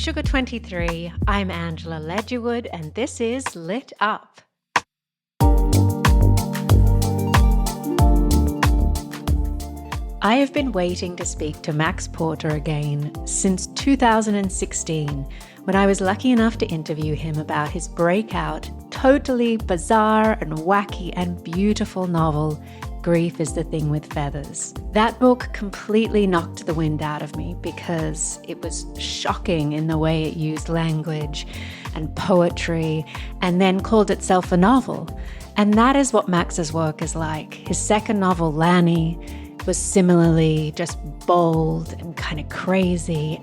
Sugar 23, I'm Angela Ledgerwood, and this is Lit Up. I have been waiting to speak to Max Porter again since 2016, when I was lucky enough to interview him about his breakout, totally bizarre and wacky and beautiful novel, Grief is the Thing with Feathers. That book completely knocked the wind out of me because it was shocking in the way it used language and poetry and then called itself a novel. And that is what Max's work is like. His second novel, Lanny, was similarly just bold and kind of crazy.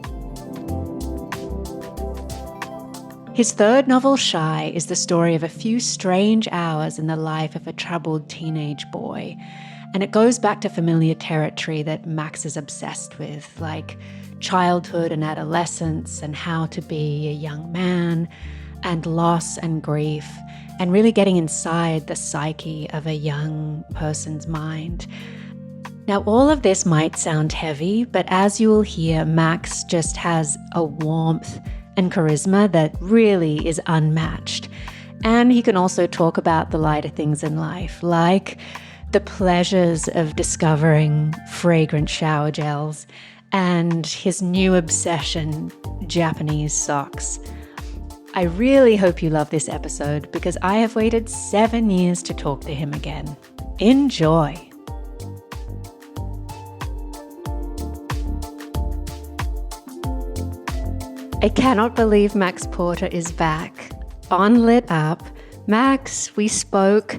His third novel, Shy, is the story of a few strange hours in the life of a troubled teenage boy. And it goes back to familiar territory that Max is obsessed with, like childhood and adolescence and how to be a young man and loss and grief and really getting inside the psyche of a young person's mind. Now, all of this might sound heavy, but as you will hear, Max just has a warmth and charisma that really is unmatched. And he can also talk about the lighter things in life, like the pleasures of discovering fragrant shower gels and his new obsession, Japanese socks. I really hope you love this episode because I have waited 7 years to talk to him again. Enjoy. I cannot believe Max Porter is back on Lit Up. Max, we spoke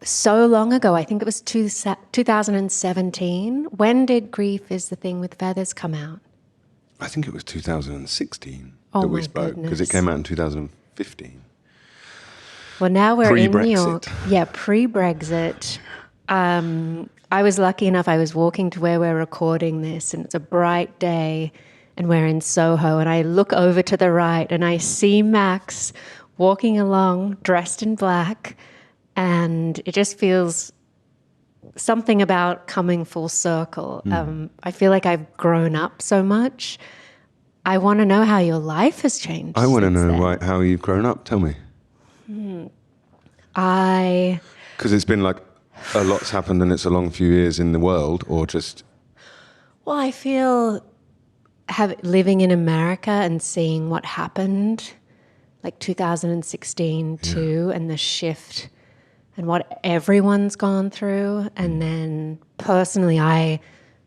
so long ago. I think it was 2017. When did Grief is the Thing with Feathers come out? I think it was 2016 that we spoke, because it came out in 2015. Well, now we're in New York. Yeah, pre-Brexit. I was lucky enough, I was walking to where we're recording this, and it's a bright day. And we're in Soho, and I look over to the right and I see Max walking along dressed in black, and it just feels something about coming full circle. I feel like I've grown up so much. I want to know how your life has changed. I want to know how you've grown up. Tell me. Because it's been like a lot's happened and it's a long few years in the world, or just... Well, I feel... living in America and seeing what happened, like 2016 too, and the shift and what everyone's gone through. And then personally, I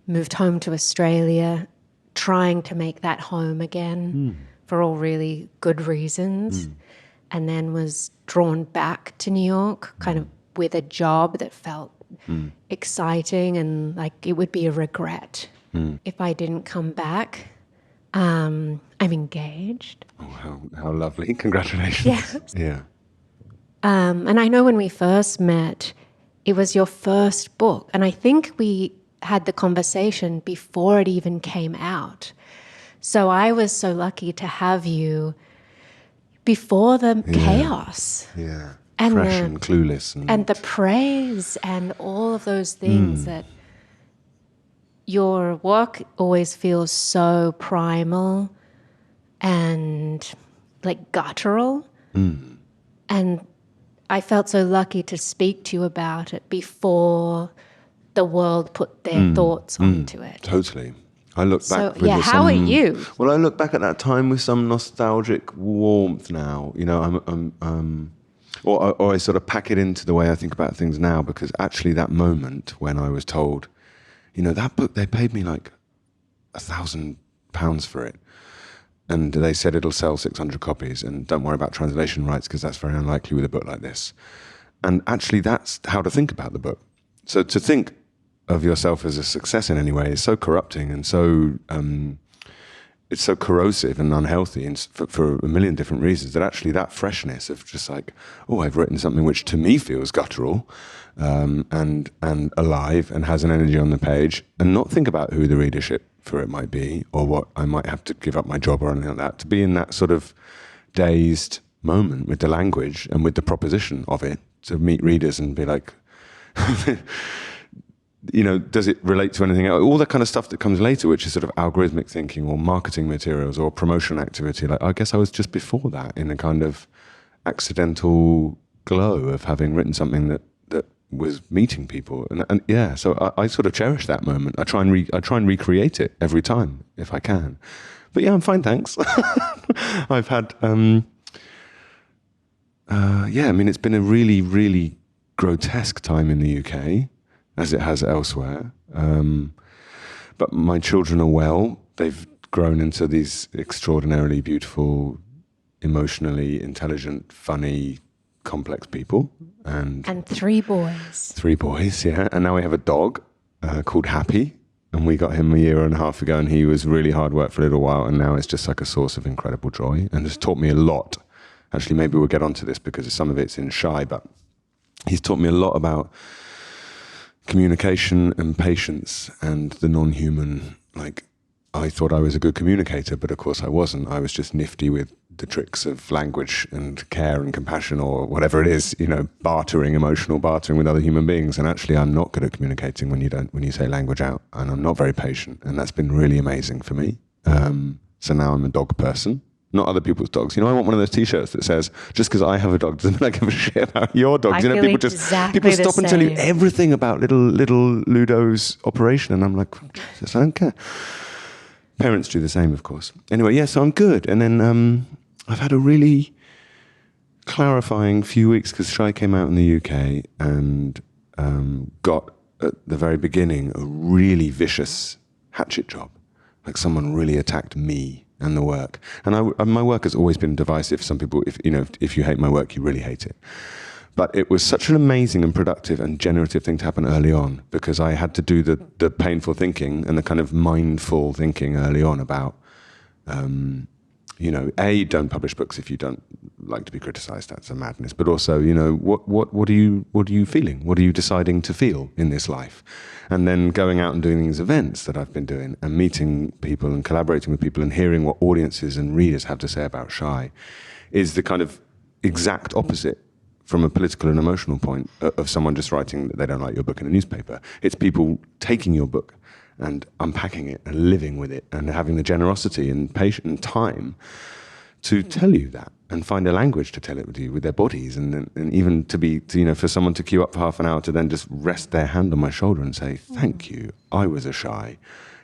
moved home to Australia, trying to make that home again for all really good reasons. And then was drawn back to New York, kind of with a job that felt exciting and like it would be a regret if I didn't come back. I'm engaged. Oh, how lovely. Congratulations. Yes. Yeah. And I know when we first met, it was your first book. And I think we had the conversation before it even came out. So I was so lucky to have you before the chaos. Yeah. And fresh and clueless. And the praise and all of those things that your work always feels so primal and like guttural. And I felt so lucky to speak to you about it before the world put their thoughts onto it. Totally. I look back with how are you? Well, I look back at that time with some nostalgic warmth now. You know, or I sort of pack it into the way I think about things now, because actually that moment when I was told, you know, that book, they paid me like £1,000 for it. And they said it'll sell 600 copies and don't worry about translation rights because that's very unlikely with a book like this. And actually that's how to think about the book. So to think of yourself as a success in any way is so corrupting and so, it's so corrosive and unhealthy and for a million different reasons, that actually that freshness of just like, oh, I've written something which to me feels guttural and alive and has an energy on the page, and not think about who the readership for it might be or what I might have to give up my job or anything like that, to be in that sort of dazed moment with the language and with the proposition of it, to meet readers and be like, does it relate to anything else? All that kind of stuff that comes later, which is sort of algorithmic thinking or marketing materials or promotion activity. Like, I guess I was just before that in a kind of accidental glow of having written something that was meeting people. And yeah, so I sort of cherish that moment. I try and recreate it every time if I can. But yeah, I'm fine, thanks. I've had, it's been a really, really grotesque time in the UK, as it has elsewhere. But my children are well. They've grown into these extraordinarily beautiful, emotionally intelligent, funny, complex people. And 3 boys. 3 boys, yeah. And now we have a dog called Happy. And we got him a year and a half ago, and he was really hard work for a little while. And now it's just like a source of incredible joy and has taught me a lot. Actually, maybe we'll get onto this because some of it's in Shy, but he's taught me a lot about communication and patience and the non-human. Like, I thought I was a good communicator, but of course I wasn't. I was just nifty with the tricks of language and care and compassion, or whatever it is, emotional bartering with other human beings. And actually, I'm not good at communicating when you say language out, and I'm not very patient. And that's been really amazing for me. So now I'm a dog person, not other people's dogs. I want one of those T-shirts that says, "Just because I have a dog doesn't mean I give a shit about your dogs." People stop and tell you everything about little Ludo's operation, and I'm like, I don't care. Parents do the same, of course. Anyway, yeah, so I'm good. And then I've had a really clarifying few weeks because Shy came out in the UK and got, at the very beginning, a really vicious hatchet job. Like, someone really attacked me and the work. And my work has always been divisive. Some people, if you hate my work, you really hate it. But it was such an amazing and productive and generative thing to happen early on, because I had to do the painful thinking and the kind of mindful thinking early on about, don't publish books if you don't like to be criticized. That's a madness. But also, what are you feeling? What are you deciding to feel in this life? And then going out and doing these events that I've been doing and meeting people and collaborating with people and hearing what audiences and readers have to say about Shy is the kind of exact opposite from a political and emotional point of someone just writing that they don't like your book in a newspaper. It's people taking your book and unpacking it and living with it and having the generosity and patience and time to tell you that and find a language to tell it with you with their bodies, and even for someone to queue up for half an hour to then just rest their hand on my shoulder and say, "Thank you, I was a Shy,"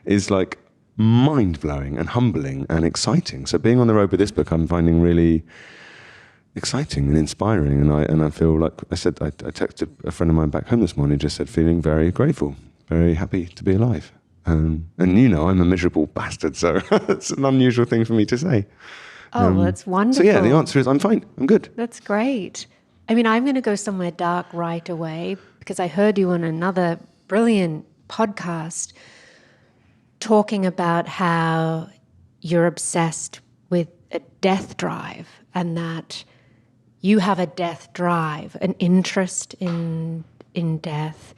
is like mind-blowing and humbling and exciting. So being on the road with this book, I'm finding really exciting and inspiring, and I feel like I said, I texted a friend of mine back home this morning, just said feeling very grateful, very happy to be alive, and I'm a miserable bastard, so it's an unusual thing for me to say. Well, that's wonderful. So yeah, the answer is I'm fine, I'm good. That's great. I mean, I'm going to go somewhere dark right away because I heard you on another brilliant podcast talking about how you're obsessed with a death drive, and that you have a death drive, an interest in death,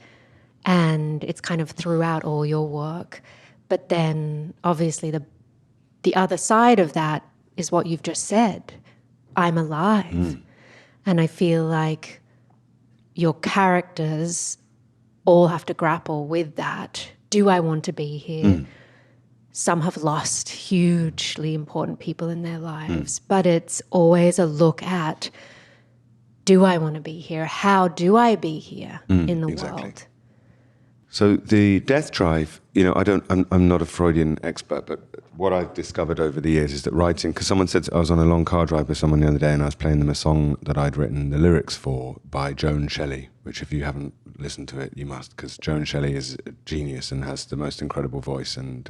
and it's kind of throughout all your work. But then obviously the other side of that is what you've just said. I'm alive. And I feel like your characters all have to grapple with that. Do I want to be here? Some have lost hugely important people in their lives, but it's always a look at, do I want to be here? How do I be here in the world? So the death drive, I'm not a Freudian expert, but what I've discovered over the years is that writing, because someone said, I was on a long car drive with someone the other day and I was playing them a song that I'd written the lyrics for by Joan Shelley, which if you haven't listened to it, you must, because Joan Shelley is a genius and has the most incredible voice, and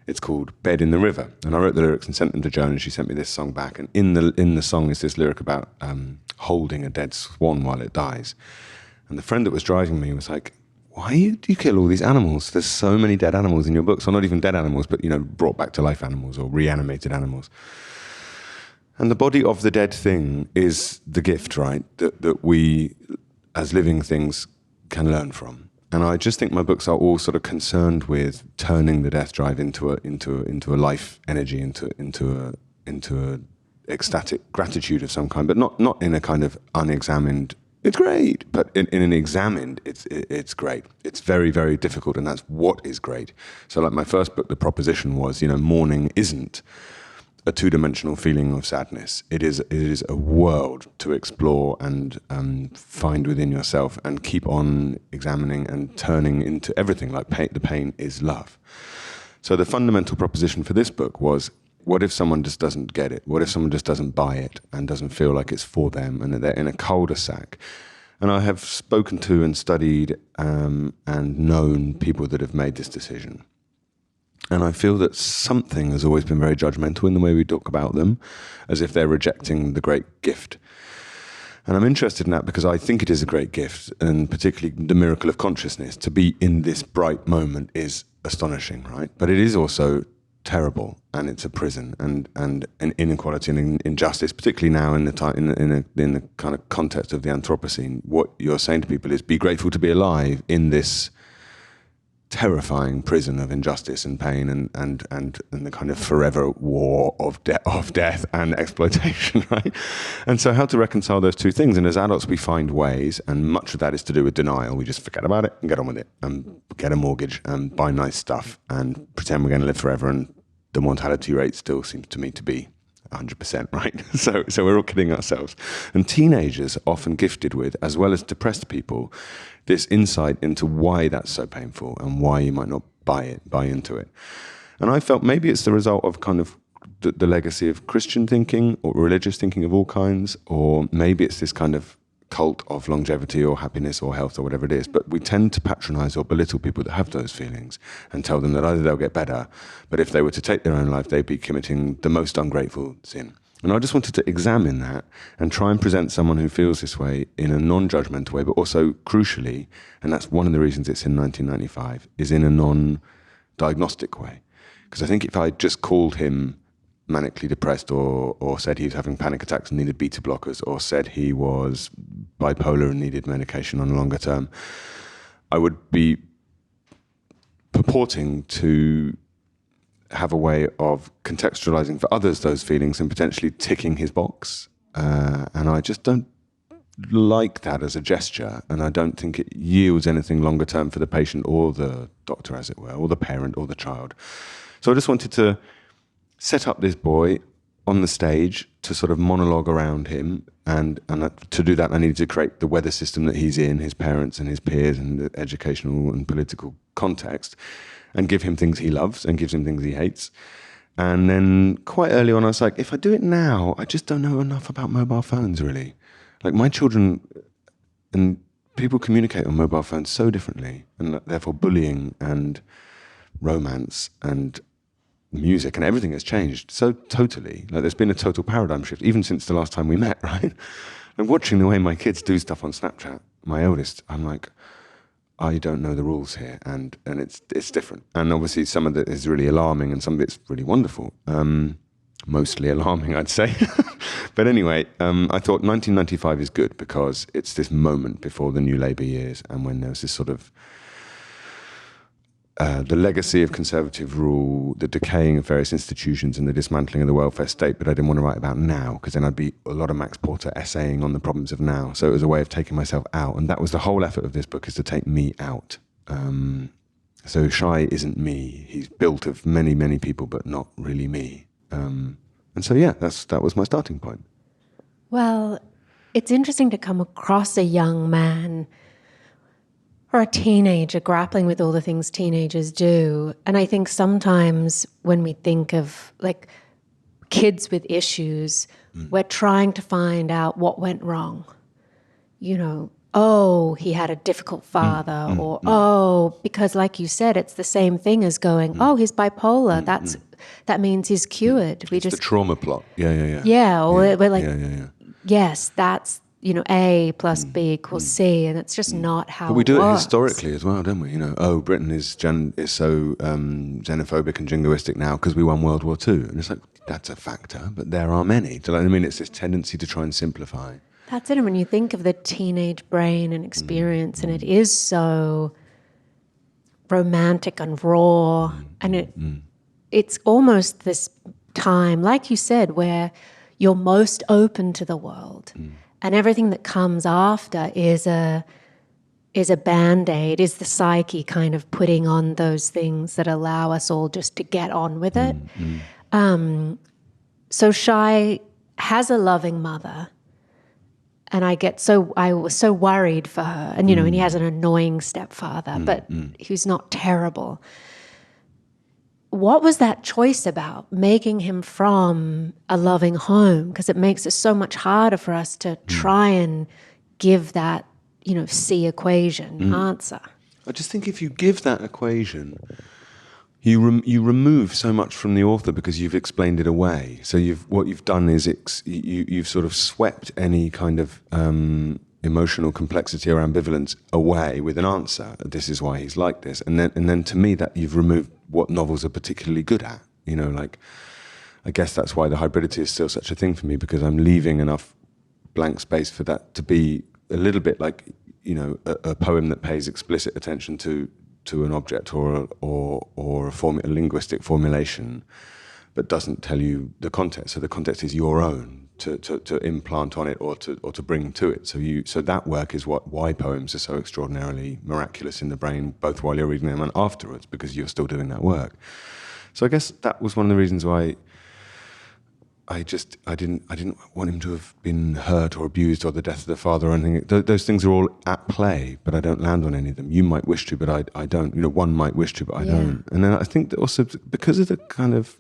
it's called Bed in the River. And I wrote the lyrics and sent them to Joan, and she sent me this song back. And in the song is this lyric about holding a dead swan while it dies. And the friend that was driving me was like, why do you kill all these animals? There's so many dead animals in your books. Or not even dead animals, but, brought back to life animals or reanimated animals. And the body of the dead thing is the gift, right? That we, as living things, can learn from. And I just think my books are all sort of concerned with turning the death drive into a life energy, into a ecstatic gratitude of some kind, but not in a kind of unexamined It's great, but in an examined, it's great. It's very, very difficult, and that's what is great. So like my first book, the proposition was, mourning isn't a two-dimensional feeling of sadness. It is a world to explore and find within yourself and keep on examining and turning into everything. Like the pain is love. So the fundamental proposition for this book was, what if someone just doesn't get it? What if someone just doesn't buy it and doesn't feel like it's for them and that they're in a cul-de-sac? And I have spoken to and studied and known people that have made this decision. And I feel that something has always been very judgmental in the way we talk about them, as if they're rejecting the great gift. And I'm interested in that because I think it is a great gift, and particularly the miracle of consciousness. To be in this bright moment is astonishing, right? But it is also terrible, and it's a prison, and an inequality and injustice, particularly now in the kind of context of the Anthropocene. What you're saying to people is, be grateful to be alive in this terrifying prison of injustice and pain and the kind of forever war of death and exploitation, right? And so how to reconcile those two things? And as adults, we find ways, and much of that is to do with denial. We just forget about it and get on with it and get a mortgage and buy nice stuff and pretend we're going to live forever. And the mortality rate still seems to me to be 100%, right? So we're all kidding ourselves. And teenagers are often gifted with, as well as depressed people, this insight into why that's so painful and why you might not buy into it. And I felt maybe it's the result of kind of the legacy of Christian thinking or religious thinking of all kinds, or maybe it's this kind of cult of longevity or happiness or health or whatever it is. But we tend to patronize or belittle people that have those feelings and tell them that either they'll get better, but if they were to take their own life, they'd be committing the most ungrateful sin. And I just wanted to examine that and try and present someone who feels this way in a non-judgmental way, but also crucially, and that's one of the reasons it's in 1995, is in a non-diagnostic way. Because I think if I just called him manically depressed or said he was having panic attacks and needed beta blockers, or said he was bipolar and needed medication on a longer term, I would be purporting to have a way of contextualizing for others those feelings and potentially ticking his box. And I just don't like that as a gesture, and I don't think it yields anything longer term for the patient or the doctor, as it were, or the parent or the child. So I just wanted to set up this boy on the stage to sort of monologue around him, and to do that I needed to create the weather system that he's in, his parents and his peers and the educational and political context, and give him things he loves and gives him things he hates. And then quite early on I was like, if I do it now, I just don't know enough about mobile phones, really. Like, my children and people communicate on mobile phones so differently, and therefore bullying and romance and music and everything has changed so totally. Like, there's been a total paradigm shift even since the last time we met, right? And watching the way my kids do stuff on Snapchat, my eldest, I'm like, I don't know the rules here, and it's different. And obviously some of it is really alarming and some of it's really wonderful. Mostly alarming, I'd say. But anyway, I thought 1995 is good because it's this moment before the new Labour years, and when there was this sort of the legacy of conservative rule, the decaying of various institutions and the dismantling of the welfare state, but I didn't want to write about now, because then I'd be a lot of Max Porter essaying on the problems of now. So it was a way of taking myself out, and that was the whole effort of this book, is to take me out. So Shy isn't me. He's built of many, many people, but not really me. And so, yeah, that was my starting point. Well, it's interesting to come across a young man or a teenager grappling with all the things teenagers do. And I think sometimes when we think of like kids with issues, we're trying to find out what went wrong. You know, oh, he had a difficult father, or oh, because like you said, it's the same thing as going, oh, he's bipolar. That means he's cured. It's the trauma plot. Yeah. Yeah, or we're like, yeah. Yes, that's, A plus B equals C, and it's just not how it works. But we do it historically as well, don't we? Britain is so xenophobic and jingoistic now because we won World War II. And it's like, that's a factor, but there are many. Do you know what I mean? It's this tendency to try and simplify. That's it. And when you think of the teenage brain and experience, and it is so romantic and raw, and it's almost this time, like you said, where you're most open to the world. And everything that comes after is a Band-Aid, is the psyche kind of putting on those things that allow us all just to get on with it. So Shai has a loving mother, and I was so worried for her. And, and he has an annoying stepfather, but who's not terrible. What was that choice about, making him from a loving home? Because it makes it so much harder for us to try and give that, C equation answer. I just think if you give that equation, you remove so much from the author because you've explained it away. So what you've done is you've sort of swept any kind of emotional complexity or ambivalence away with an answer. This is why he's like this, and then to me that you've removed what novels are particularly good at. I guess that's why the hybridity is still such a thing for me, because I'm leaving enough blank space for that to be a little bit like a poem that pays explicit attention to an object or a linguistic formulation, but doesn't tell you the context. So the context is your own to implant on it or to bring to it. So that work is why poems are so extraordinarily miraculous in the brain, both while you're reading them and afterwards, because you're still doing that work. So I guess that was one of the reasons why I didn't want him to have been hurt or abused or the death of the father or anything. Those things are all at play, but I don't land on any of them. You might wish to, but I don't. One might wish to, but I don't. And then I think that also because of the kind of,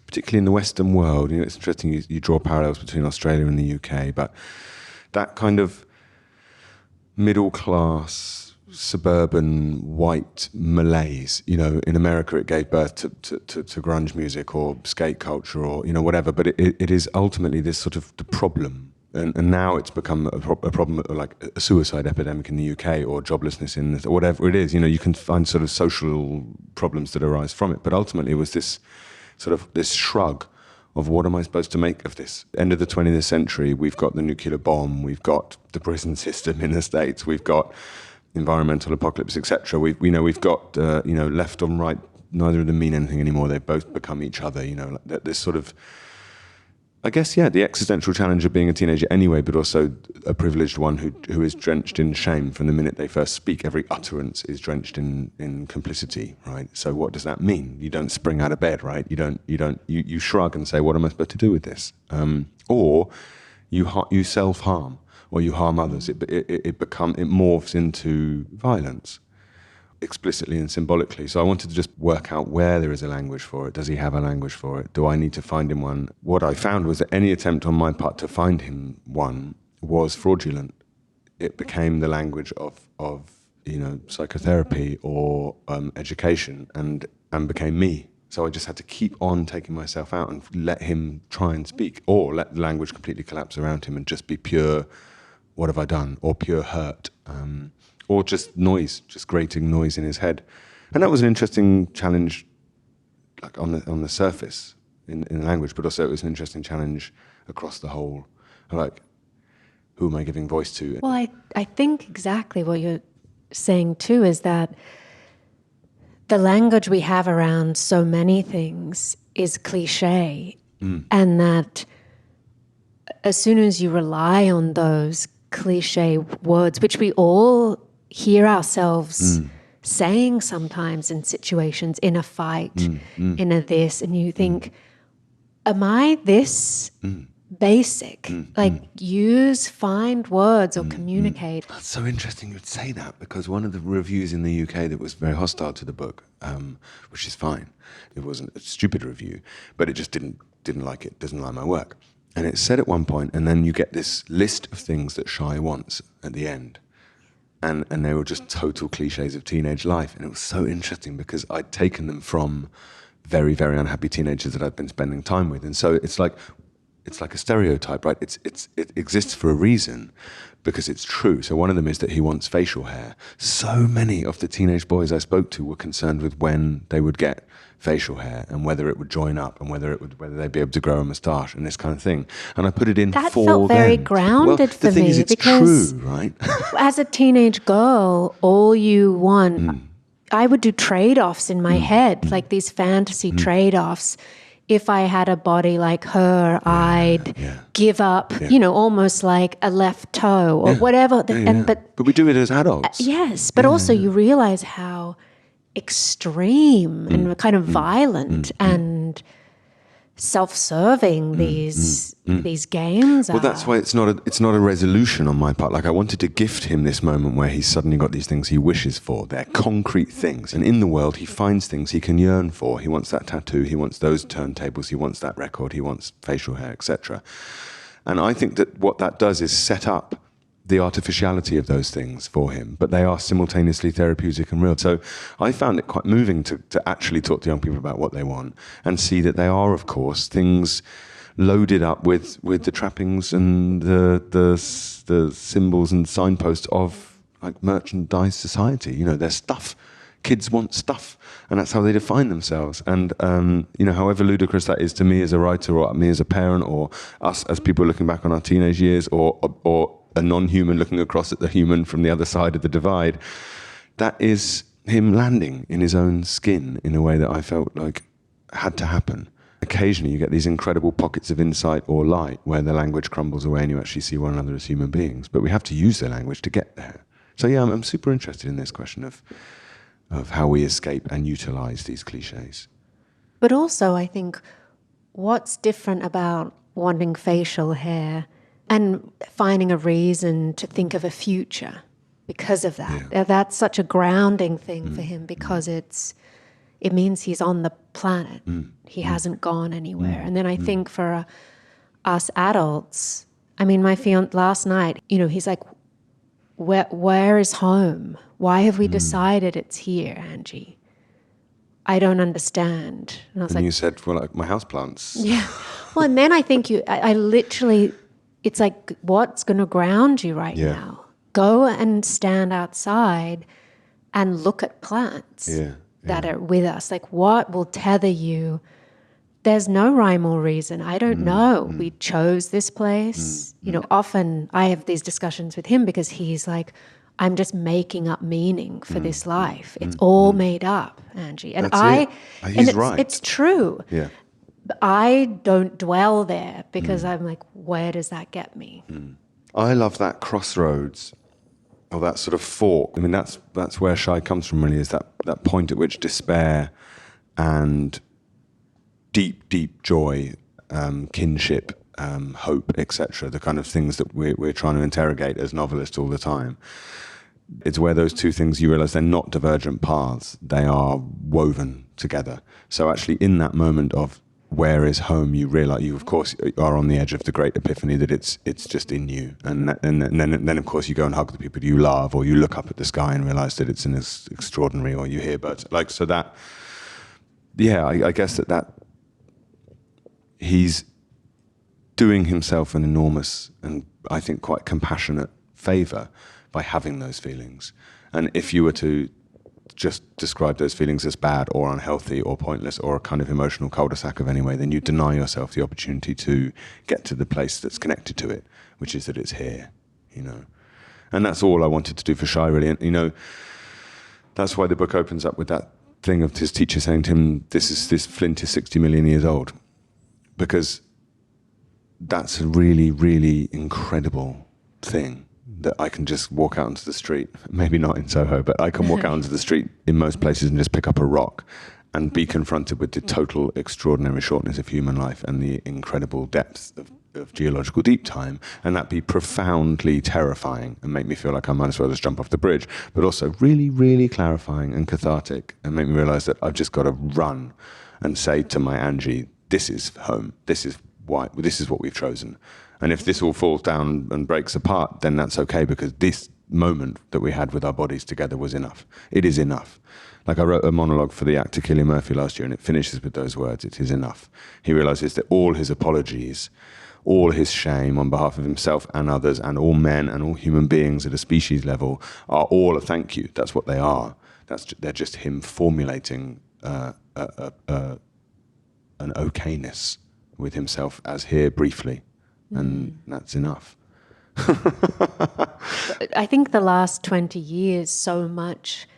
particularly in the Western world, it's interesting you draw parallels between Australia and the UK, but that kind of middle class, suburban, white malaise, in America it gave birth to grunge music or skate culture or, whatever, but it is ultimately this sort of the problem. And now it's become a problem like a suicide epidemic in the UK or joblessness or whatever it is. You can find sort of social problems that arise from it. But ultimately it was this sort of this shrug of what am I supposed to make of this? End of the 20th century, we've got the nuclear bomb, we've got the prison system in the States, we've got environmental apocalypse, etc. We've got left and right. Neither of them mean anything anymore. They've both become each other. This sort of, I guess, the existential challenge of being a teenager anyway, but also a privileged one who is drenched in shame from the minute they first speak. Every utterance is drenched in complicity, right? So what does that mean? You don't spring out of bed, right? You shrug and say, what am I supposed to do with this? Or you self-harm. Or you harm others, it morphs into violence, explicitly and symbolically. So I wanted to just work out where there is a language for it. Does he have a language for it? Do I need to find him one? What I found was that any attempt on my part to find him one was fraudulent. It became the language of psychotherapy or education and became me. So I just had to keep on taking myself out and let him try and speak, or let the language completely collapse around him and just be pure, what have I done? Or pure hurt, or just noise, just grating noise in his head. And that was an interesting challenge, like on the surface in language, but also it was an interesting challenge across the whole, like, who am I giving voice to? Well, I think exactly what you're saying too is that the language we have around so many things is cliche, and that as soon as you rely on those cliche words, which we all hear ourselves saying sometimes in situations, in a fight, in a this, and you think, am I this basic? Find words or communicate. That's so interesting you'd say that, because one of the reviews in the UK that was very hostile to the book, which is fine, it wasn't a stupid review, but it just didn't like it, doesn't like my work. And it said at one point, and then you get this list of things that Shai wants at the end. And they were just total cliches of teenage life. And it was so interesting because I'd taken them from very, very unhappy teenagers that I'd been spending time with. And so it's like a stereotype, right? It exists for a reason because it's true. So one of them is that he wants facial hair. So many of the teenage boys I spoke to were concerned with when they would get facial hair and whether it would join up and whether they'd be able to grow a moustache and this kind of thing. And I put it in that for felt very them. grounded for the thing me is, it's because true, right? as a teenage girl, all you want, I would do trade-offs in my head, like these fantasy trade-offs. if I had a body like her, I'd give up, almost like a left toe or whatever. But we do it as adults. Yes, but also you realize how extreme and kind of violent and self-serving these games are. Well, that's why it's not a resolution on my part. Like, I wanted to gift him this moment where he's suddenly got these things he wishes for. They're concrete things. And in the world, he finds things he can yearn for. He wants that tattoo. He wants those turntables. He wants that record. He wants facial hair, etc. And I think that what that does is set up the artificiality of those things for him, but they are simultaneously therapeutic and real. So I found it quite moving to actually talk to young people about what they want and see that they are, of course, things loaded up with the trappings and the symbols and signposts of like merchandise society. You know, they're stuff. Kids want stuff, and that's how they define themselves. And however ludicrous that is to me as a writer, or me as a parent, or us as people looking back on our teenage years, or a non-human looking across at the human from the other side of the divide, that is him landing in his own skin in a way that I felt like had to happen. Occasionally you get these incredible pockets of insight or light where the language crumbles away and you actually see one another as human beings, but we have to use the language to get there. So yeah, I'm super interested in this question of how we escape and utilize these cliches. But also I think what's different about wanting facial hair and finding a reason to think of a future because of that. Yeah. That's such a grounding thing for him because it means he's on the planet. He hasn't gone anywhere. And then I think for us adults, I mean, my fiance last night, he's like, where is home? Why have we decided it's here, Angie? I don't understand. And I was like, you said, well, like my houseplants. Yeah. Well, and then I think I literally, it's like, what's going to ground you right now? Go and stand outside and look at plants that are with us. Like, what will tether you? There's no rhyme or reason. I don't know. We chose this place. Often I have these discussions with him because he's like, I'm just making up meaning for this life. It's all made up, Angie. And He's right. It's true. Yeah. I don't dwell there because I'm like, where does that get me? I love that crossroads, or that sort of fork. I mean, that's where Shy comes from, really, is that point at which despair and deep, deep joy, kinship, hope, etc., the kind of things that we're trying to interrogate as novelists all the time. It's where those two things, you realize they're not divergent paths. They are woven together. So actually in that moment of where is home, you realize you, of course, are on the edge of the great epiphany that it's just in you. And then, of course, you go and hug the people you love, or you look up at the sky and realize that it's extraordinary, or you hear birds. Like, so that, I guess that he's doing himself an enormous and I think quite compassionate favor by having those feelings. And if you were to just describe those feelings as bad or unhealthy or pointless or a kind of emotional cul-de-sac of any way, then you deny yourself the opportunity to get to the place that's connected to it, which is that it's here, And that's all I wanted to do for Shy, really. And, that's why the book opens up with that thing of his teacher saying to him, this flint is 60 million years old. Because that's a really, really incredible thing. That I can just walk out onto the street, maybe not in Soho, but I can walk out onto the street in most places and just pick up a rock and be confronted with the total extraordinary shortness of human life and the incredible depth of geological deep time, and that be profoundly terrifying and make me feel like I might as well just jump off the bridge, but also really, really clarifying and cathartic and make me realize that I've just got to run and say to my Angie, this is home, this is what we've chosen. And if this all falls down and breaks apart, then that's okay, because this moment that we had with our bodies together was enough. It is enough. Like, I wrote a monologue for the actor Cillian Murphy last year, and it finishes with those words, it is enough. He realizes that all his apologies, all his shame on behalf of himself and others and all men and all human beings at a species level are all a thank you. That's what they are. They're just him formulating an okayness with himself as here briefly. And that's enough. I think the last 20 years, so much,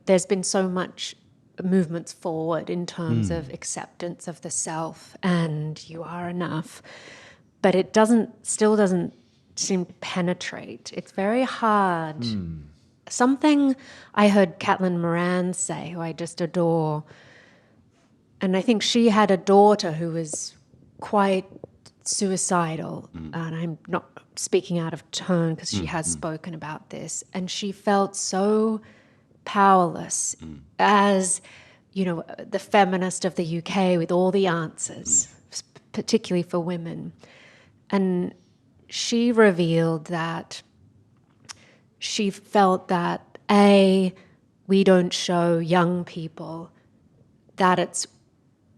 there's been so much movements forward in terms of acceptance of the self and you are enough. But it still doesn't seem to penetrate. It's very hard. Something I heard Caitlin Moran say, who I just adore, and I think she had a daughter who was quite suicidal, and I'm not speaking out of turn because she has spoken about this, and she felt so powerless as, the feminist of the UK with all the answers, particularly for women. And she revealed that she felt that, we don't show young people that it's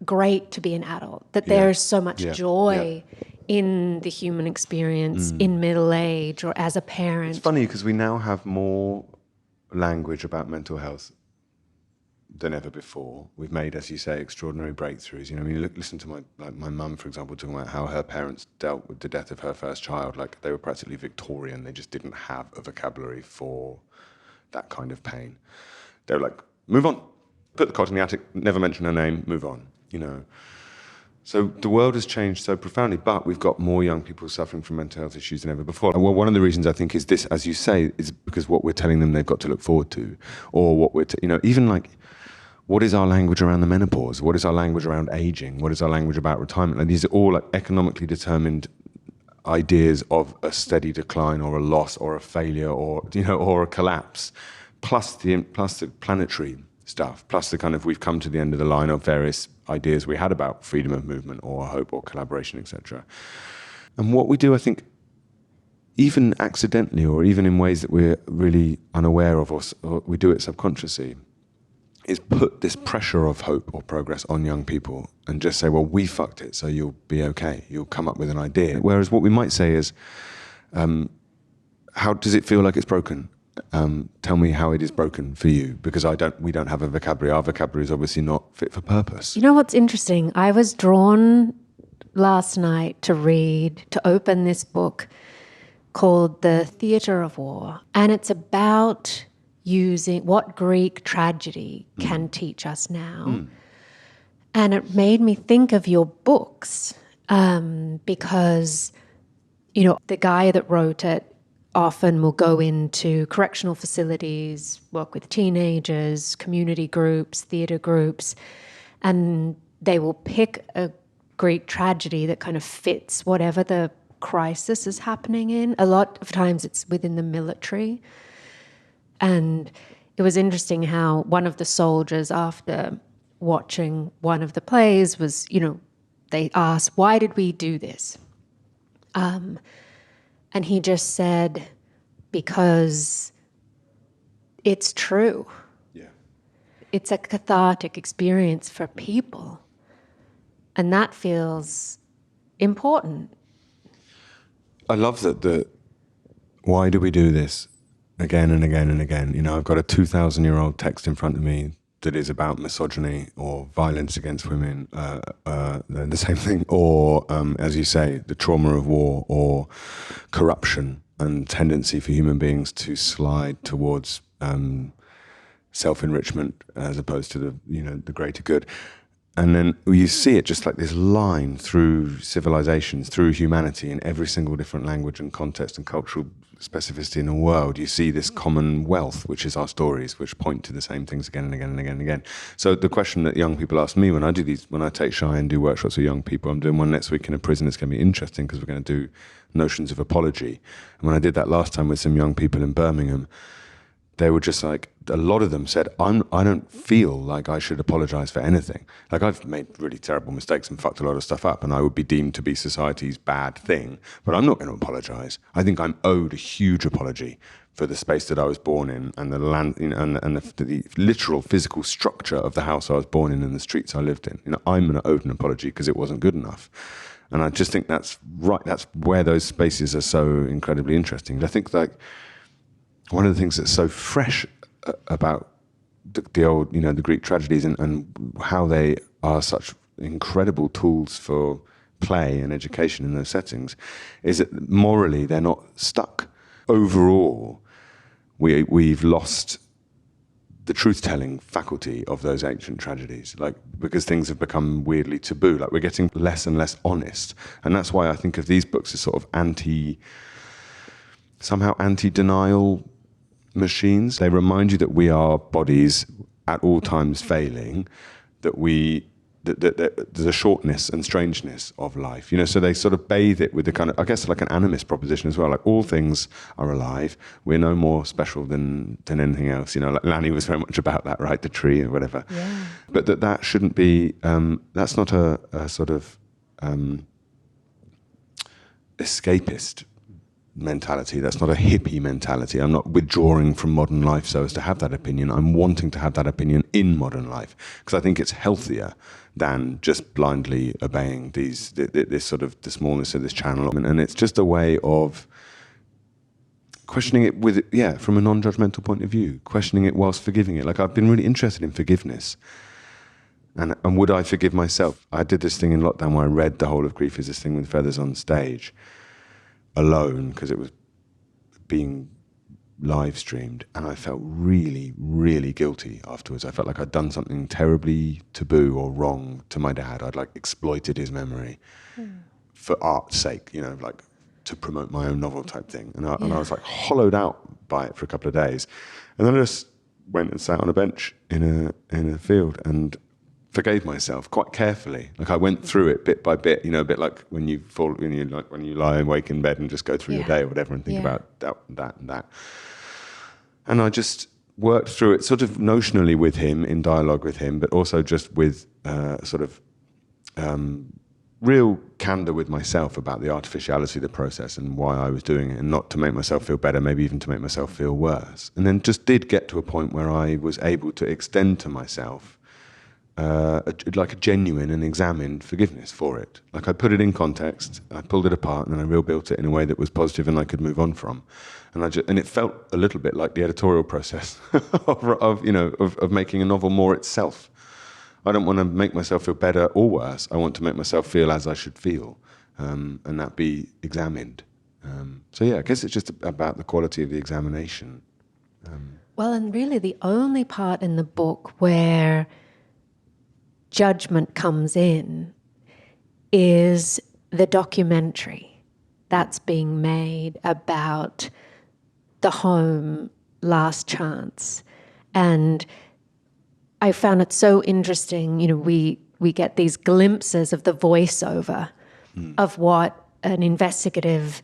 great to be an adult, that there's so much joy in the human experience in middle age or as a parent. It's funny because we now have more language about mental health than ever before. We've made, as you say, extraordinary breakthroughs. Listen to my mum, for example, talking about how her parents dealt with the death of her first child. Like, they were practically Victorian. They just didn't have a vocabulary for that kind of pain. They were like, move on, put the cot in the attic, never mention her name, move on, So the world has changed so profoundly, but we've got more young people suffering from mental health issues than ever before. And one of the reasons I think is this, as you say, is because what we're telling them they've got to look forward to, or what we're, even like, what is our language around the menopause? What is our language around aging? What is our language about retirement? And these are all like economically determined ideas of a steady decline or a loss or a failure or, or a collapse, plus the planetary stuff, plus the kind of, we've come to the end of the line of various ideas we had about freedom of movement or hope or collaboration, etc. And what we do, I think, even accidentally or even in ways that we're really unaware of, or we do it subconsciously, is put this pressure of hope or progress on young people and just say, well, we fucked it, so you'll be okay. You'll come up with an idea. Whereas what we might say is, how does it feel like it's broken? Tell me how it is broken for you, because we don't have a vocabulary. Our vocabulary is obviously not fit for purpose. You know what's interesting? I was drawn last night to open this book called The Theatre of War, and it's about using what Greek tragedy can teach us now. And it made me think of your books, because, the guy that wrote it often will go into correctional facilities, work with teenagers, community groups, theatre groups, and they will pick a Greek tragedy that kind of fits whatever the crisis is happening in. A lot of times it's within the military. And it was interesting how one of the soldiers, after watching one of the plays, was, they asked, why did we do this? And he just said, because it's true. Yeah. It's a cathartic experience for people. And that feels important. I love that why do we do this? Again and again and again. I've got a 2,000-year-old text in front of me that is about misogyny or violence against women, the same thing, or, as you say, the trauma of war or corruption and tendency for human beings to slide towards self-enrichment as opposed to the greater good. And then you see it just like this line through civilizations, through humanity, in every single different language and context and cultural specificity in the world. You see this common wealth, which is our stories, which point to the same things again and again and again and again. So the question that young people ask me when I take Shy and do workshops with young people, I'm doing one next week in a prison. It's going to be interesting because we're going to do notions of apology. And when I did that last time with some young people in Birmingham, they were just like, a lot of them said, I don't feel like I should apologize for anything. Like, I've made really terrible mistakes and fucked a lot of stuff up, and I would be deemed to be society's bad thing, but I'm not going to apologize. I think I'm owed a huge apology for the space that I was born in and the land, and the literal physical structure of the house I was born in and the streets I lived in. I'm owed an apology because it wasn't good enough. And I just think that's right. That's where those spaces are so incredibly interesting. I think like one of the things that's so fresh about the old, the Greek tragedies and how they are such incredible tools for play and education in those settings is that morally they're not stuck. Overall, we've lost the truth-telling faculty of those ancient tragedies, like, because things have become weirdly taboo. Like, we're getting less and less honest. And that's why I think of these books as sort of somehow anti-denial machines. They remind you that we are bodies at all times failing, that there's a shortness and strangeness of life, so they sort of bathe it with the kind of, I guess, like an animist proposition as well, like all things are alive, we're no more special than anything else, like Lanny was very much about that, right, the tree or whatever. Yeah. But that shouldn't be, that's not a sort of escapist mentality. That's not a hippie mentality. I'm not withdrawing from modern life so as to have that opinion. I'm wanting to have that opinion in modern life because I think it's healthier than just blindly obeying this sort of the smallness of this channel. And it's just a way of questioning it from a non-judgmental point of view, questioning it whilst forgiving it. Like, I've been really interested in forgiveness. And would I forgive myself? I did this thing in lockdown where I read The Whole of Grief Is This Thing with Feathers on stage, alone, because it was being live streamed, and I felt really, really guilty afterwards. I felt like I'd done something terribly taboo or wrong to my dad. I'd like exploited his memory for art's sake, like to promote my own novel type thing. And I was like hollowed out by it for a couple of days. And then I just went and sat on a bench in a field and forgave myself quite carefully. Like, I went through it bit by bit, a bit like when you lie awake in bed and just go through your day or whatever and think about that and that. And I just worked through it sort of notionally with him, in dialogue with him, but also just with sort of real candor with myself about the artificiality of the process and why I was doing it, and not to make myself feel better, maybe even to make myself feel worse. And then just did get to a point where I was able to extend to myself like a genuine and examined forgiveness for it. Like, I put it in context, I pulled it apart, and then I rebuilt it in a way that was positive and I could move on from. And it felt a little bit like the editorial process of making a novel more itself. I don't want to make myself feel better or worse. I want to make myself feel as I should feel, and that be examined. I guess it's just about the quality of the examination. Well, and really the only part in the book where judgment comes in is the documentary that's being made about the home Last Chance. And I found it so interesting. We get these glimpses of the voiceover of what an investigative,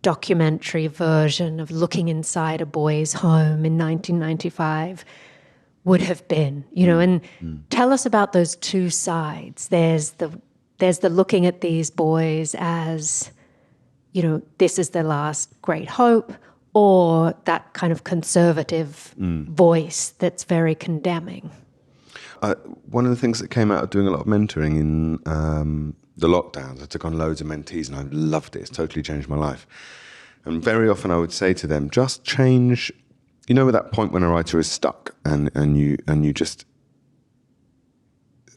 documentary version of looking inside a boy's home in 1995 would have been, and tell us about those two sides. There's the looking at these boys as, this is their last great hope, or that kind of conservative voice that's very condemning. One of the things that came out of doing a lot of mentoring in the lockdowns, I took on loads of mentees and I loved it. It's totally changed my life. And very often I would say to them, just change. At that point when a writer is stuck and you just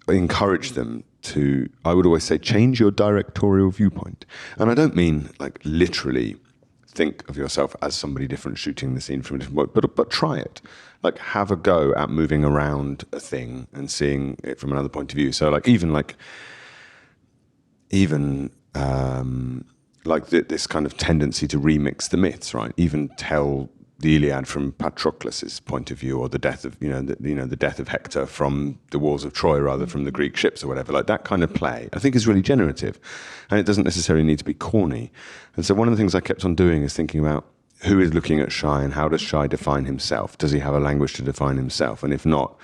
encourage them to, I would always say, change your directorial viewpoint. And I don't mean like literally think of yourself as somebody different shooting the scene from a different point, but try it. Like, have a go at moving around a thing and seeing it from another point of view. So even this kind of tendency to remix the myths, right? Even tell the Iliad from Patroclus's point of view, or the death of the death of Hector from the walls of Troy rather from the Greek ships or whatever. Like, that kind of play, I think, is really generative, and it doesn't necessarily need to be corny. And so one of the things I kept on doing is thinking about who is looking at Shai and how does Shai define himself? Does he have a language to define himself? And if not,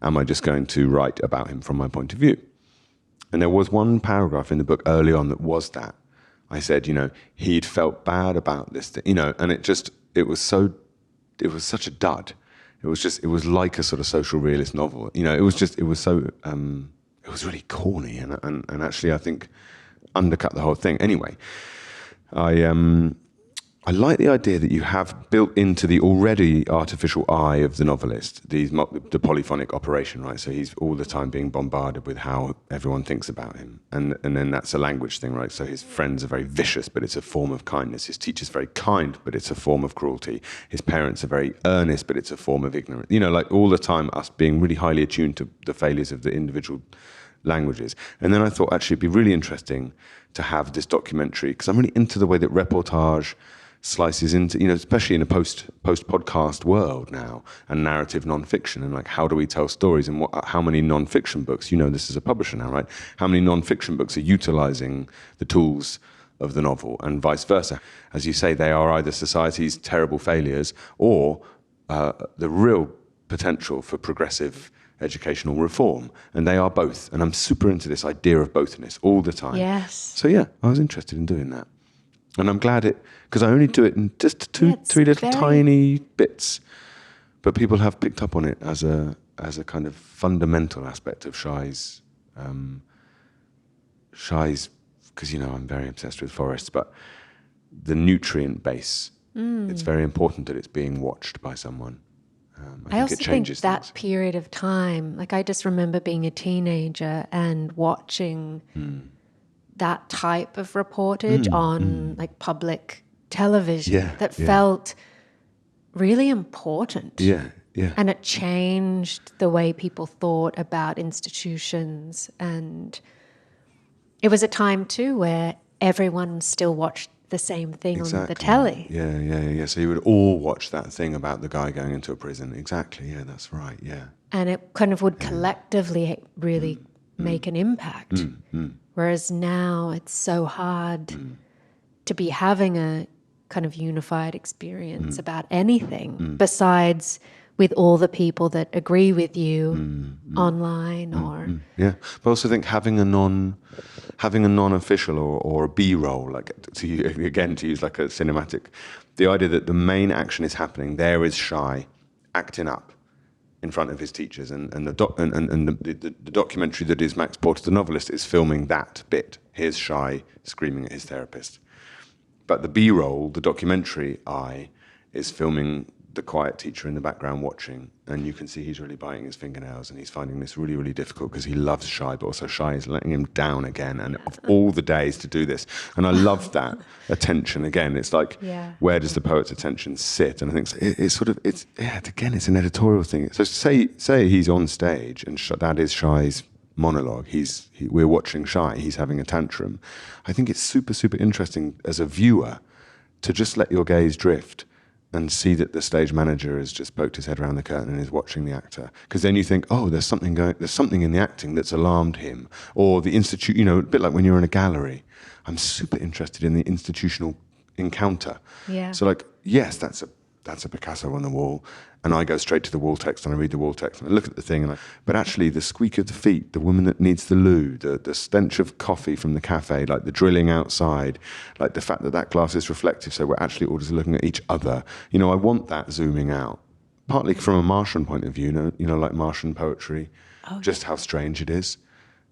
am I just going to write about him from my point of view? And there was one paragraph in the book early on that was that. I said, he'd felt bad about this thing, and it was such a dud. It was like a sort of social realist novel. It was really corny and actually I think undercut the whole thing. Anyway, I I like the idea that you have built into the already artificial eye of the novelist the polyphonic operation, right? So he's all the time being bombarded with how everyone thinks about him. And then that's a language thing, right? So his friends are very vicious, but it's a form of kindness. His teacher's very kind, but it's a form of cruelty. His parents are very earnest, but it's a form of ignorance. You know, like all the time us being really highly attuned to the failures of the individual languages. And then I thought actually it'd be really interesting to have this documentary, because I'm really into the way that reportage slices into, you know, especially in a post podcast world now, and narrative nonfiction, and like how do we tell stories, and how many nonfiction books, you know, this is a publisher now, right? How many nonfiction books are utilizing the tools of the novel, and vice versa? As you say, they are either society's terrible failures or the real potential for progressive educational reform, and they are both. And I'm super into this idea of bothness all the time. Yes. So yeah, I was interested in doing that. And I'm glad because I only do it in just three little tiny bits, but people have picked up on it as a kind of fundamental aspect of Shai's, because, you know, I'm very obsessed with forests, but the nutrient base, it's very important that it's being watched by someone. I also think it changes think that things. period of time, like I just remember being a teenager and watching that type of reportage on like public television that felt really important. Yeah. And it changed the way people thought about institutions. And it was a time too where everyone still watched the same thing on the telly. Yeah. So you would all watch that thing about the guy going into a prison. Exactly. Yeah, that's right. Yeah. And it kind of would collectively really make an impact. Whereas now it's so hard to be having a kind of unified experience about anything besides with all the people that agree with you online or... Yeah, but I also think having a non-official or a B-roll, like to use like a cinematic, the idea that the main action is happening, there is Shai acting up in front of his teachers, and the documentary that is Max Porter, the novelist, is filming that bit. Here's Shai screaming at his therapist. But the B-roll, the documentary eye, is filming the quiet teacher in the background watching, and you can see he's really biting his fingernails, and he's finding this really, really difficult because he loves Shai, but also Shai is letting him down again, and of all the days to do this. And I love that attention again. It's like, where does the poet's attention sit? And I think it's an editorial thing. So say he's on stage, and that is Shai's monologue. We're watching Shai, he's having a tantrum. I think it's super, super interesting as a viewer to just let your gaze drift and see that the stage manager has just poked his head around the curtain and is watching the actor. Because then you think, oh, there's something in the acting that's alarmed him. Or the institute, you know, a bit like when you're in a gallery. I'm super interested in the institutional encounter. Yeah. So like, yes, that's a Picasso on the wall, and I go straight to the wall text and I read the wall text and I look at the thing, but actually the squeak of the feet, the woman that needs the loo, the stench of coffee from the cafe, like the drilling outside, like the fact that glass is reflective, so we're actually all just looking at each other. You know, I want that zooming out, partly from a Martian point of view, you know, like Martian poetry, just how strange it is.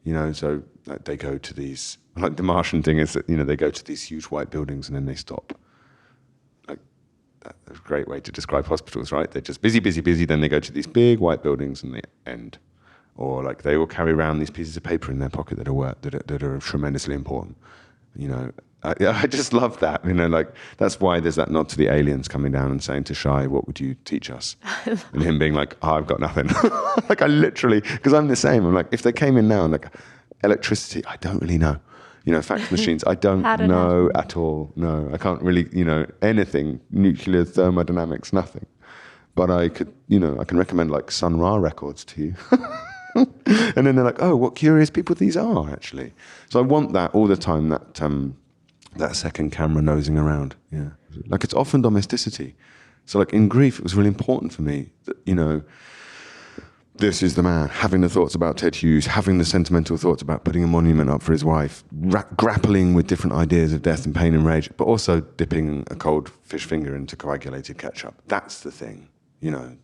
You know, so like, they go to these, like the Martian thing is that, you know, they go to these huge white buildings and then they stop. That's a great way to describe hospitals, right? They're just busy, then they go to these big white buildings and they end. Or like they will carry around these pieces of paper in their pocket that are tremendously important. You know, I just love that. You know, like that's why there's that nod to the aliens coming down and saying to Shai, "What would you teach us?" And him being like, "Oh, I've got nothing." Like I literally, because I'm the same. I'm like, if they came in now and like electricity, I don't really know. You know, fax machines, I don't know at all. No, I can't really, you know, anything, nuclear thermodynamics, nothing. But I could, you know, I can recommend like Sun Ra records to you. And then they're like, oh, what curious people these are, actually. So I want that all the time, that second camera nosing around. Yeah. Like it's often domesticity. So like in grief, it was really important for me that, you know, this is the man, having the thoughts about Ted Hughes, having the sentimental thoughts about putting a monument up for his wife, grappling with different ideas of death and pain and rage, but also dipping a cold fish finger into coagulated ketchup. That's the thing, you know.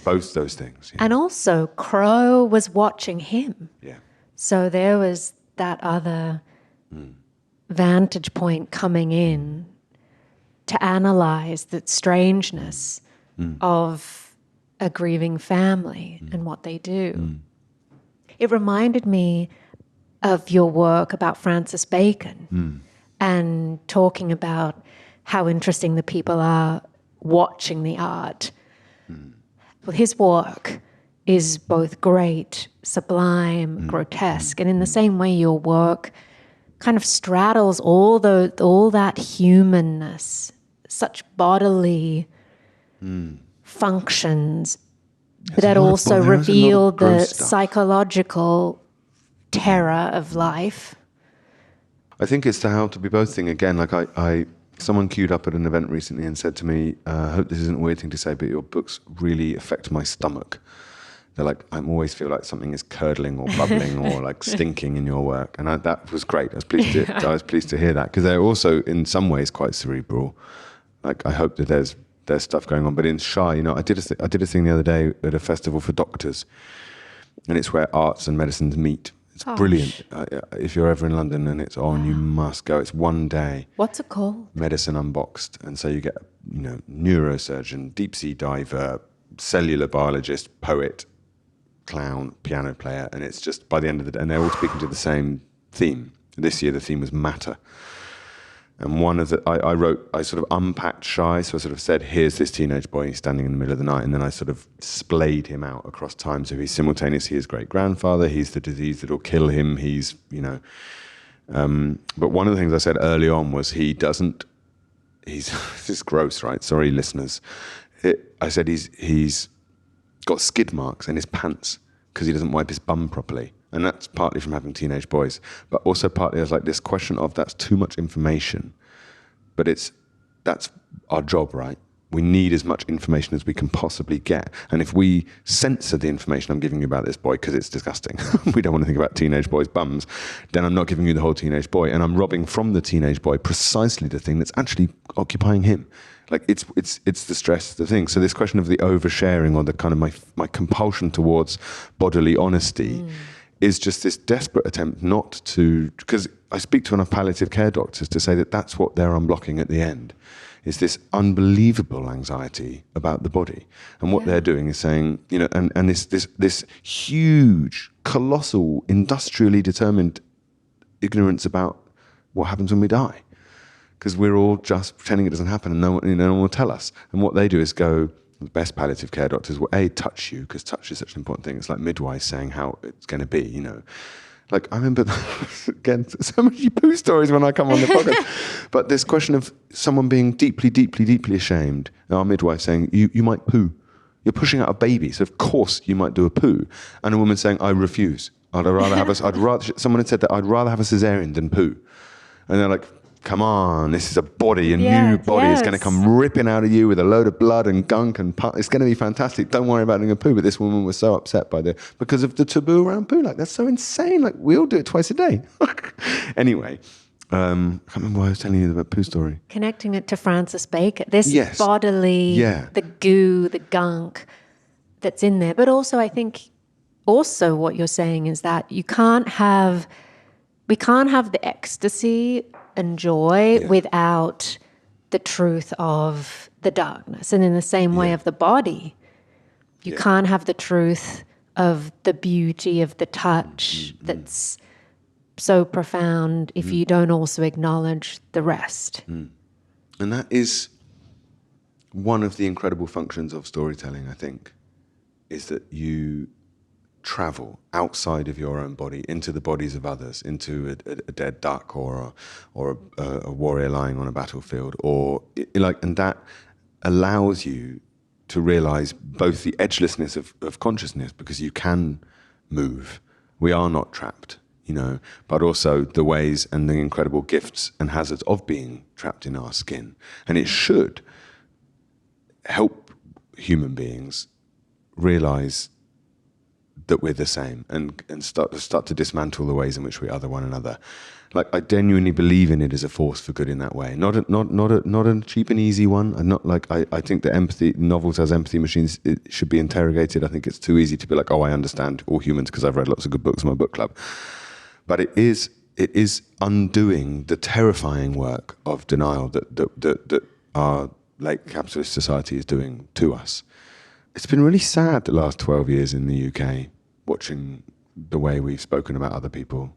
Both those things. Yeah. And also, Crow was watching him. Yeah. So there was that other vantage point coming in to analyze the strangeness of a grieving family and what they do. It reminded me of your work about Francis Bacon and talking about how interesting the people are watching the art. Well, his work is both great, sublime, grotesque, and in the same way your work kind of straddles all that humanness, such bodily functions, but that also reveal the psychological terror of life. I think it's the how to be both thing again. Like someone queued up at an event recently and said to me, I hope this isn't a weird thing to say, but your books really affect my stomach. They're like, I always feel like something is curdling or bubbling or like stinking in your work. And that was great. I was pleased to hear that, because they're also in some ways quite cerebral. Like, I hope that there's stuff going on. But in Shy, you know, I did a thing the other day at a festival for doctors, and it's where arts and medicines meet. It's brilliant. If you're ever in London and it's on, you must go. It's one day. What's it called? Medicine Unboxed. And so you get, you know, neurosurgeon, deep sea diver, cellular biologist, poet, clown, piano player, and it's just by the end of the day, and they're all speaking to the same theme. This year the theme was matter. And one of the, I sort of unpacked Shy, so I sort of said, here's this teenage boy standing in the middle of the night, and then I sort of splayed him out across time. So he's simultaneously his great-grandfather, he's the disease that'll kill him, he's, you know. But one of the things I said early on was this is gross, right? Sorry, listeners. I said he's got skid marks in his pants because he doesn't wipe his bum properly. And that's partly from having teenage boys, but also partly as like this question of that's too much information, but that's our job, right? We need as much information as we can possibly get. And if we censor the information I'm giving you about this boy because it's disgusting, we don't want to think about teenage boys' bums, then I'm not giving you the whole teenage boy, and I'm robbing from the teenage boy precisely the thing that's actually occupying him. Like it's the stress, the thing. So this question of the oversharing or the kind of my compulsion towards bodily honesty is just this desperate attempt not to, because I speak to enough palliative care doctors to say that that's what they're unblocking at the end, is this unbelievable anxiety about the body. And what they're doing is saying, you know, and this huge, colossal, industrially determined ignorance about what happens when we die. Because we're all just pretending it doesn't happen, and no one will tell us. And what they do is go, the best palliative care doctors will touch you, because touch is such an important thing. It's like midwives saying how it's going to be, you know. Like, I remember, again, so many poo stories when I come on the podcast. But this question of someone being deeply, deeply, deeply ashamed, our midwife saying, you might poo. You're pushing out a baby, so of course you might do a poo. And a woman saying, I refuse. Someone had said that I'd rather have a cesarean than poo. And they're like, come on, this is a body, a new body is going to come ripping out of you with a load of blood and gunk and it's going to be fantastic. Don't worry about doing a poo. But this woman was so upset because of the taboo around poo. Like, that's so insane. Like, we all do it twice a day. Anyway, I can't remember why I was telling you the poo story. Connecting it to Francis Bacon, this bodily, the goo, the gunk that's in there. But also, I think, also what you're saying is that we can't have the ecstasy and joy without the truth of the darkness. And in the same way of the body, you can't have the truth of the beauty of the touch that's so profound if you don't also acknowledge the rest. And that is one of the incredible functions of storytelling, I think, is that you travel outside of your own body into the bodies of others, into a dead duck or a warrior lying on a battlefield, and that allows you to realize both the edgelessness of consciousness, because you can move. We are not trapped, you know, but also the ways and the incredible gifts and hazards of being trapped in our skin. And it should help human beings realize that we're the same and start to dismantle the ways in which we other one another. Like, I genuinely believe in it as a force for good in that way. Not a cheap and easy one. I'm not like, I think that empathy, novels as empathy machines, it should be interrogated. I think it's too easy to be like, oh, I understand all humans because I've read lots of good books in my book club. But it is undoing the terrifying work of denial that our late capitalist society is doing to us. It's been really sad the last 12 years in the UK, watching the way we've spoken about other people.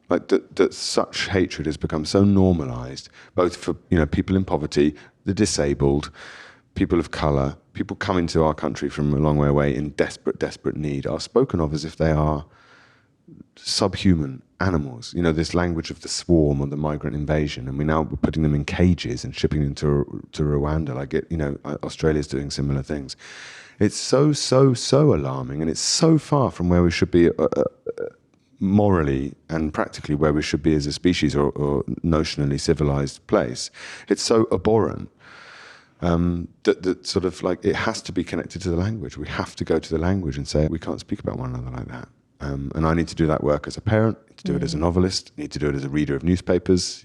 Like that such hatred has become so normalized, both for people in poverty, the disabled, people of colour, people coming to our country from a long way away in desperate need are spoken of as if they are subhuman animals. This language of the swarm or the migrant invasion, and we're putting them in cages and shipping them to Rwanda. Australia's doing similar things. It's so alarming, and it's so far from where we should be morally and practically where we should be as a species or notionally civilized place. It's so abhorrent that sort of like it has to be connected to the language. We have to go to the language and say we can't speak about one another like that. And I need to do that work as a parent, need to do it as a novelist, need to do it as a reader of newspapers,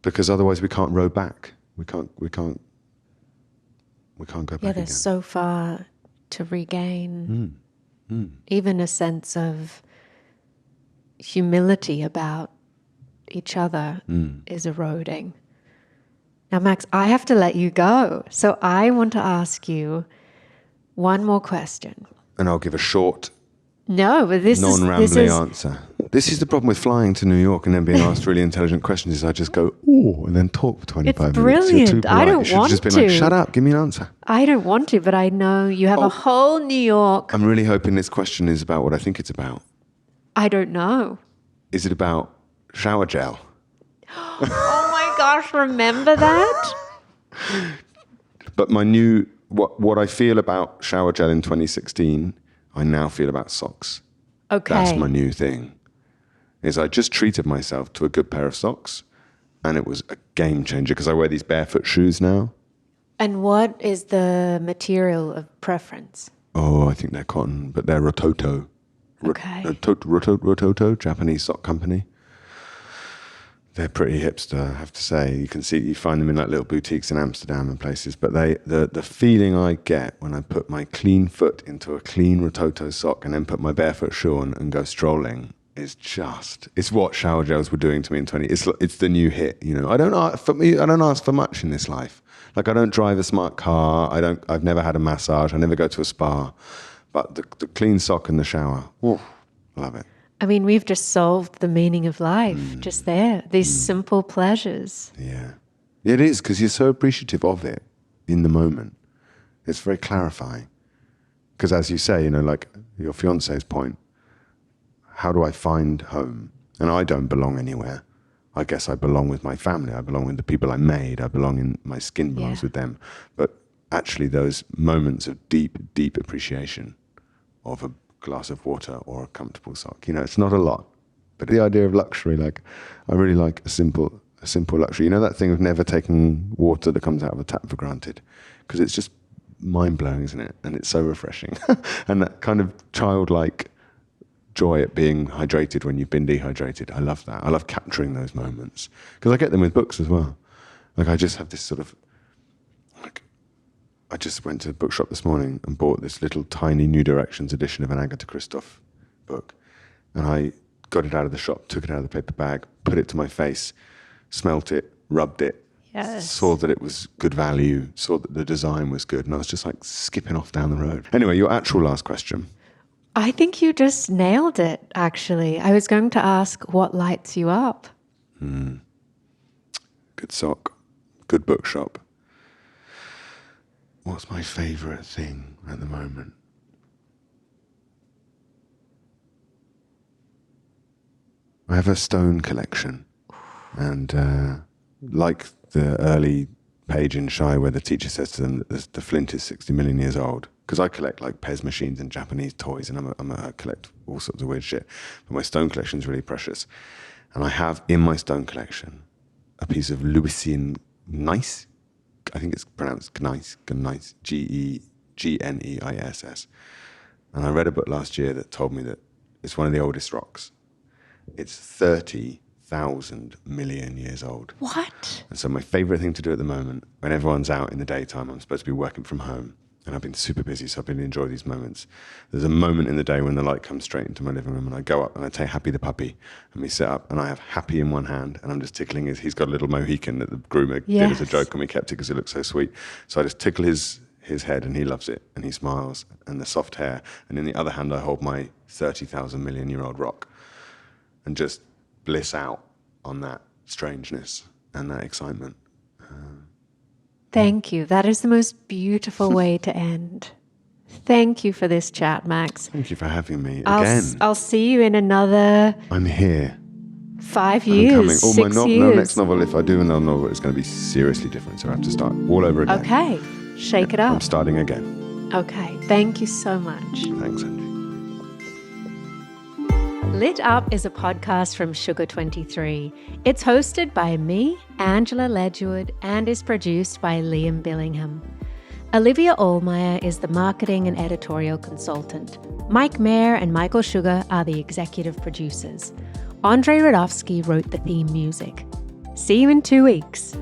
because otherwise we can't row back. We can't go back. Yeah, there's so far to regain. Even a sense of humility about each other is eroding. Now, Max, I have to let you go. So I want to ask you one more question. And I'll give a short, non-rambling answer. This is the problem with flying to New York and then being asked really intelligent questions is I just go, ooh, and then talk for 25 minutes. It's brilliant. You're too polite. I don't you should want have just to. been like, shut up, give me an answer. I don't want to, but I know you have a whole New York. I'm really hoping this question is about what I think it's about. I don't know. Is it about shower gel? Oh my gosh, remember that? But what I feel about shower gel in 2016, I now feel about socks. Okay. That's my new thing. Is I just treated myself to a good pair of socks, and it was a game changer because I wear these barefoot shoes now. And what is the material of preference? Oh, I think they're cotton, but they're Rototo. Okay. Rototo, Japanese sock company. They're pretty hipster, I have to say. You find them in like little boutiques in Amsterdam and places. But the feeling I get when I put my clean foot into a clean Rototo sock and then put my barefoot shoe on and go strolling is it's what shower gels were doing to me in 20. It's the new hit, I don't ask for much in this life. Like I don't drive a smart car. I've never had a massage. I never go to a spa. But the clean sock in the shower, love it. I mean, we've just solved the meaning of life, just there. These simple pleasures. Yeah. It is, because you're so appreciative of it in the moment. It's very clarifying. Because as you say, like your fiance's point, how do I find home? And I don't belong anywhere. I guess I belong with my family. I belong with the people I made. I belong in, my skin belongs with them. But actually those moments of deep, deep appreciation of a glass of water or a comfortable sock. It's not a lot, but the idea of luxury, like I really like a simple luxury. That thing of never taking water that comes out of a tap for granted, because it's just mind blowing, isn't it? And it's so refreshing. And that kind of childlike joy at being hydrated when you've been dehydrated. I love that. I love capturing those moments because I get them with books as well. Like I just have this sort of I just went to the bookshop this morning and bought this little tiny New Directions edition of an Agatha Christie book. And I got it out of the shop, took it out of the paper bag, put it to my face, smelt it, rubbed it, saw that it was good value, saw that the design was good. And I was just like skipping off down the road. Anyway, your actual last question. I think you just nailed it, actually. I was going to ask what lights you up. Good sock, good bookshop. What's my favourite thing at the moment? I have a stone collection. And like the early page in Shy where the teacher says to them that the flint is 60 million years old, because I collect like Pez machines and Japanese toys and I collect all sorts of weird shit. But my stone collection is really precious. And I have in my stone collection a piece of Lewisian gneiss. I think it's pronounced gneiss, G-N-E-I-S-S. And I read a book last year that told me that it's one of the oldest rocks. It's 30,000 million years old. What? And so my favourite thing to do at the moment, when everyone's out in the daytime, I'm supposed to be working from home, And I've been super busy, so I've been enjoying these moments. There's a moment in the day when the light comes straight into my living room, and I go up and I take Happy the puppy, and we sit up, and I have Happy in one hand, and I'm just tickling he's got a little Mohican that the groomer did as a joke, and we kept it because it looked so sweet. So I just tickle his head, and he loves it, and he smiles, and the soft hair. And in the other hand, I hold my 30,000 million year old rock, and just bliss out on that strangeness and that excitement. Thank you. That is the most beautiful way to end. Thank you for this chat, Max. Thank you for having me again. I'll see you in another... I'm here. 5 years, I'm coming. 6 my years. next novel, if I do another novel, it's going to be seriously different. So I have to start all over again. Okay. Shake it up. I'm starting again. Okay. Thank you so much. Thanks, Angie. Lit Up is a podcast from Sugar 23. It's hosted by me, Angela Ledgewood, and is produced by Liam Billingham. Olivia Allmeyer is the marketing and editorial consultant. Mike Mayer and Michael Sugar are the executive producers. Andrei Radovsky wrote the theme music. See you in 2 weeks.